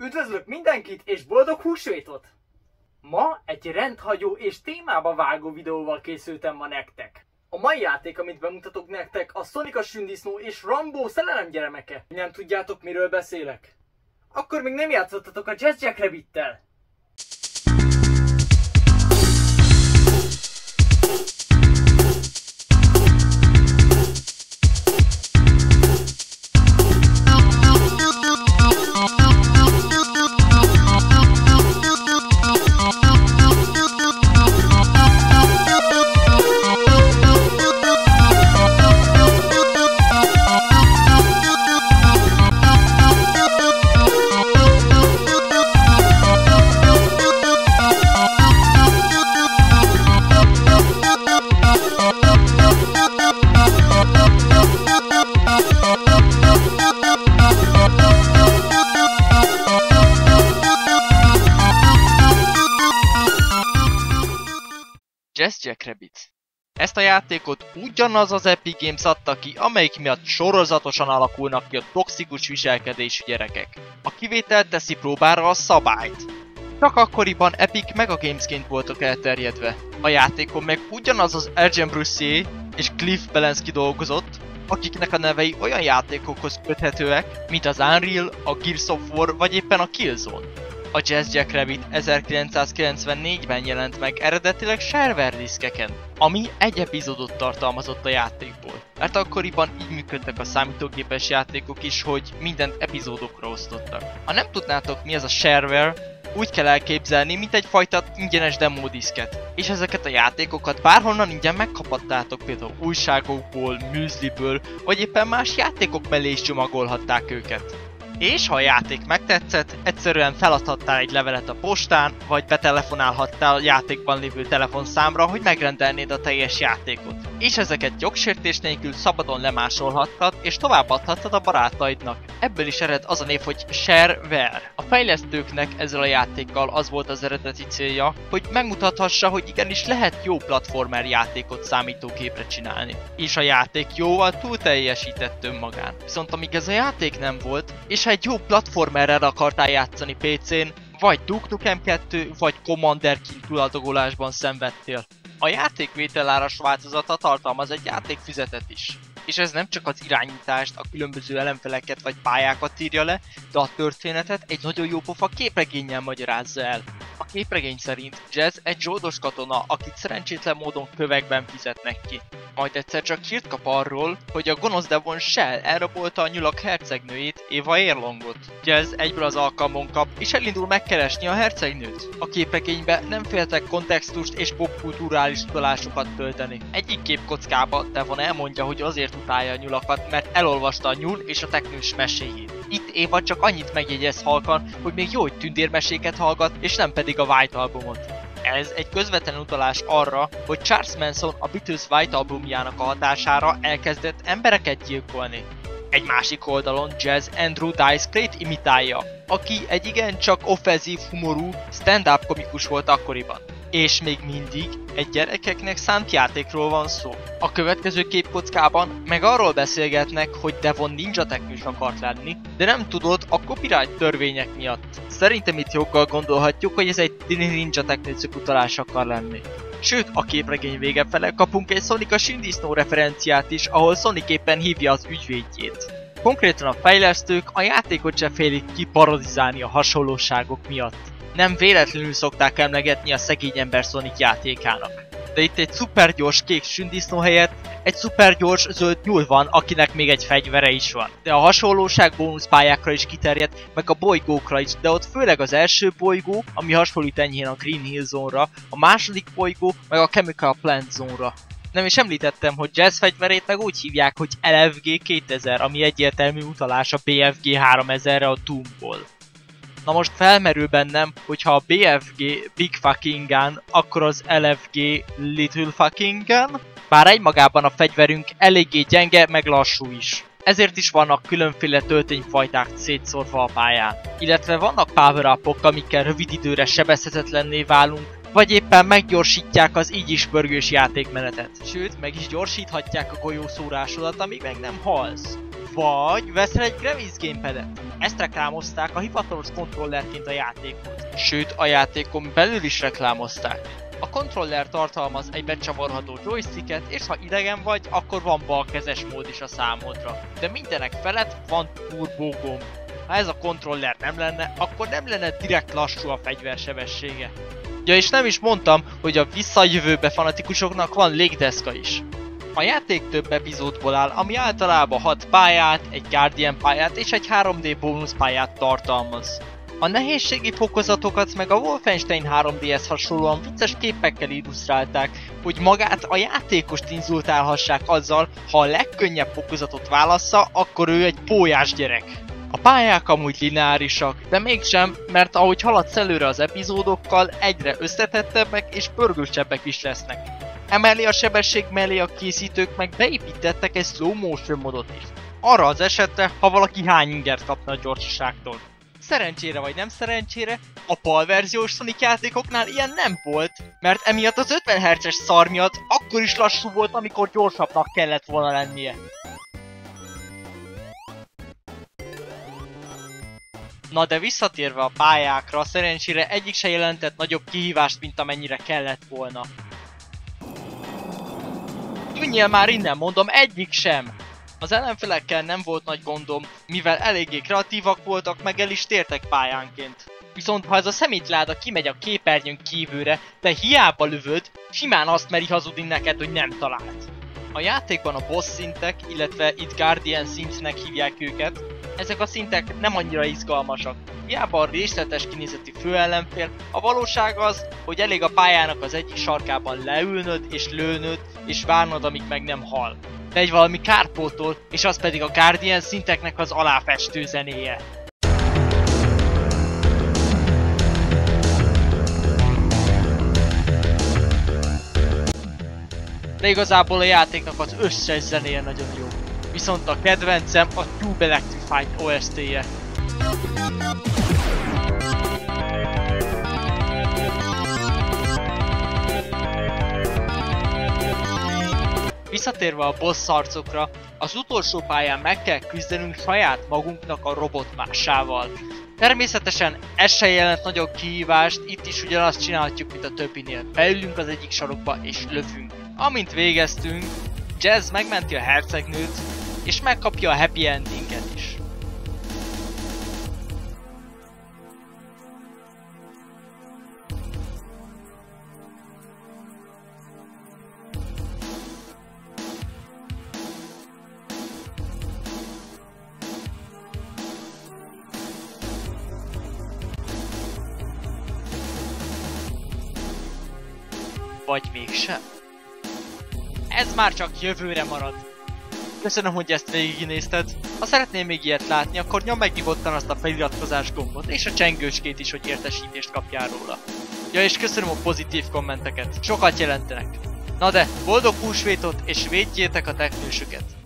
Üdvözlök mindenkit és boldog húsvétot! Ma egy rendhagyó és témába vágó videóval készültem ma nektek. A mai játék, amit bemutatok nektek, a Sonic a Sündisznó és Rambo Szerelem gyermeke. Nem tudjátok, miről beszélek? Akkor még nem játszottatok a Jazz Jackrabbittel. Jazz Jackrabbit. Ezt a játékot ugyanaz az Epic Games adta ki, amelyik miatt sorozatosan alakulnak ki a toxikus viselkedésű gyerekek. A kivételt teszi próbára a szabályt. Csak akkoriban Epic meg a Gamesként voltak elterjedve. A játékon meg ugyanaz az Arjen Brussier és Cliff Balanski dolgozott, akiknek a nevei olyan játékokhoz köthetőek, mint az Unreal, a Gears of War vagy éppen a Killzone. A Jazz Jackrabbit 1994-ben jelent meg eredetileg shareware diszkeken, ami egy epizódot tartalmazott a játékból. Mert akkoriban így működtek a számítógépes játékok is, hogy mindent epizódokra osztottak. Ha nem tudnátok, mi ez a shareware, úgy kell elképzelni, mint egyfajta ingyenes demódiszket. És ezeket a játékokat bárhonnan ingyen megkaphattátok, például újságokból, műzliből, vagy éppen más játékok mellé is csomagolhatták őket. És ha a játék megtetszett, egyszerűen feladhattál egy levelet a postán, vagy betelefonálhattál a játékban lévő telefonszámra, hogy megrendelnéd a teljes játékot. És ezeket jogsértés nélkül szabadon lemásolhattad, és továbbadhattad a barátaidnak. Ebből is ered az a név, hogy shareware. A fejlesztőknek ezzel a játékkal az volt az eredeti célja, hogy megmutathassa, hogy igenis lehet jó platformer játékot számítógépre csinálni. És a játék jóval túl teljesített önmagán. Viszont amíg ez a játék nem volt, és ha egy jó platformerrel akartál játszani PC-n, vagy Duke Nukem 2, vagy Commander King tulajdonolásban szenvedtél. A játék vételáras változata tartalmaz egy játékfüzetet is. És ez nem csak az irányítást, a különböző elemfeleket vagy pályákat írja le, de a történetet egy nagyon jó pofa képregénnyel magyarázza el. A képregény szerint Jazz egy zsoldos katona, akit szerencsétlen módon kövekben fizetnek ki. Majd egyszer csak hírt kap arról, hogy a gonosz Devon Shell elrabolta a nyulak hercegnőjét, Eva Erlongot. Jazz egyből az alkalmon kap, és elindul megkeresni a hercegnőt. A képregénybe nem féltek kontextust és popkulturális utalásokat tölteni. Egyik képkockába Devon elmondja, hogy azért utálja a nyulakat, mert elolvasta a nyúl és a teknős meséjét. Itt Eva csak annyit megjegyez halkan, hogy még jó, hogy tündérmeséket hallgat, és nem pedig a White albumot. Ez egy közvetlen utalás arra, hogy Charles Manson a Beatles White albumjának a hatására elkezdett embereket gyilkolni. Egy másik oldalon Jazz Andrew Dice Clay-t imitálja, aki egy igencsak offenzív humorú stand-up komikus volt akkoriban. És még mindig egy gyerekeknek szánt játékról van szó. A következő képkockában meg arról beszélgetnek, hogy Devon ninja teknős akart lenni, de nem tudott a copyright törvények miatt. Szerintem itt joggal gondolhatjuk, hogy ez egy ninja teknőcök utalás akar lenni. Sőt, a képregény vége fele kapunk egy Sonic a Sündisznó referenciát is, ahol Sonic éppen hívja az ügyvédjét. Konkrétan a fejlesztők a játékot se félik kiparodizálni a hasonlóságok miatt. Nem véletlenül szokták emlegetni a szegény ember Sonic játékának. De itt egy szupergyors kék sündisznó helyett egy szupergyors zöld nyúl van, akinek még egy fegyvere is van. De a hasonlóság bónuszpályákra is kiterjed, meg a bolygókra is, de ott főleg az első bolygó, ami hasonlít enyhén a Green Hill Zone-ra, a második bolygó, meg a Chemical Plant Zone-ra. Nem is említettem, hogy Jazz fegyverét meg úgy hívják, hogy LFG 2000, ami egyértelmű utalás a BFG 3000-re a Doomból. Na most felmerül bennem, hogyha a BFG Big Fucking Gun, akkor az LFG Little Fucking Gun? Bár egymagában a fegyverünk eléggé gyenge, meg lassú is. Ezért is vannak különféle töltényfajták szétszórva a pályán. Illetve vannak power-upok, amikkel rövid időre sebezhetetlenné válunk, vagy éppen meggyorsítják az így is pörgős játékmenetet. Sőt, meg is gyorsíthatják a golyószórásodat, amíg meg nem halsz. Vagy veszel egy Gravis gamepadet. ezt reklámozták a hivatalos kontrollerként a játékhoz. Sőt, a játékon belül is reklámozták. A kontroller tartalmaz egy becsavarható joysticket, és ha idegen vagy, akkor van balkezes mód is a számodra. De mindenek felett van turbo gomb. Ha ez a kontroller nem lenne, akkor nem lenne direkt lassú a fegyver sebessége. Ja, és nem is mondtam, hogy a visszajövőbe fanatikusoknak van légdeszka is. A játék több epizódból áll, ami általában 6 pályát, egy Guardian pályát és egy 3D bónuszpályát tartalmaz. A nehézségi fokozatokat meg a Wolfenstein 3D-hez hasonlóan vicces képekkel illusztrálták, hogy magát a játékost inzultálhassák azzal, ha a legkönnyebb fokozatot válassza, akkor ő egy pólyás gyerek. A pályák amúgy lineárisak, de mégsem, mert ahogy haladsz előre az epizódokkal, egyre összetettebbek és pörgősebbek is lesznek. Emellé a sebesség mellé a készítők meg beépítettek egy slow motion modot is. Arra az esetre, ha valaki hány ingert kapna a gyorsaságtól. Szerencsére vagy nem szerencsére, a PAL verziós Sonic játékoknál ilyen nem volt, mert emiatt az 50 Hz-es szar miatt akkor is lassú volt, amikor gyorsabbnak kellett volna lennie. Na de visszatérve a pályákra, szerencsére egyik se jelentett nagyobb kihívást, mint amennyire kellett volna. Tűnjél már innen, mondom, egyik sem! Az ellenfelekkel nem volt nagy gondom, mivel eléggé kreatívak voltak, meg el is tértek pályánként. Viszont ha ez a szemétláda kimegy a képernyőn kívülre, de hiába lövöd, simán azt meri hazudni neked, hogy nem talált. A játékban a boss szintek, illetve itt Guardian szintnek hívják őket, ezek a szintek nem annyira izgalmasak. Hiába a részletes kinézetű főellenfél, a valóság az, hogy elég a pályának az egyik sarkában leülnöd és lőnöd, és várnod, amíg meg nem hal. De egy valami kárpótol, és az pedig a Guardian szinteknek az aláfestő zenéje. De igazából a játéknak az összes zenéje nagyon jó. Viszont a kedvencem a Tube Electrified OST-je. Visszatérve a boss harcokra, az utolsó pályán meg kell küzdenünk saját magunknak a robotmássával. Természetesen ez se jelent nagyobb kihívást, itt is ugyanazt csinálhatjuk, mint a többinél. Beülünk az egyik sarokba és lövünk. Amint végeztünk, Jazz megmenti a hercegnőt, és megkapja a happy endinget is. Vagy mégsem? Ez már csak jövőre marad. Köszönöm, hogy ezt végignézted. Ha szeretnél még ilyet látni, akkor nyomd meg nyugodtan azt a feliratkozás gombot és a csengőskét is, hogy értesítést kapjál róla. Ja, és köszönöm a pozitív kommenteket, sokat jelentenek. Na de, boldog húsvétot és védjétek a teknősöket!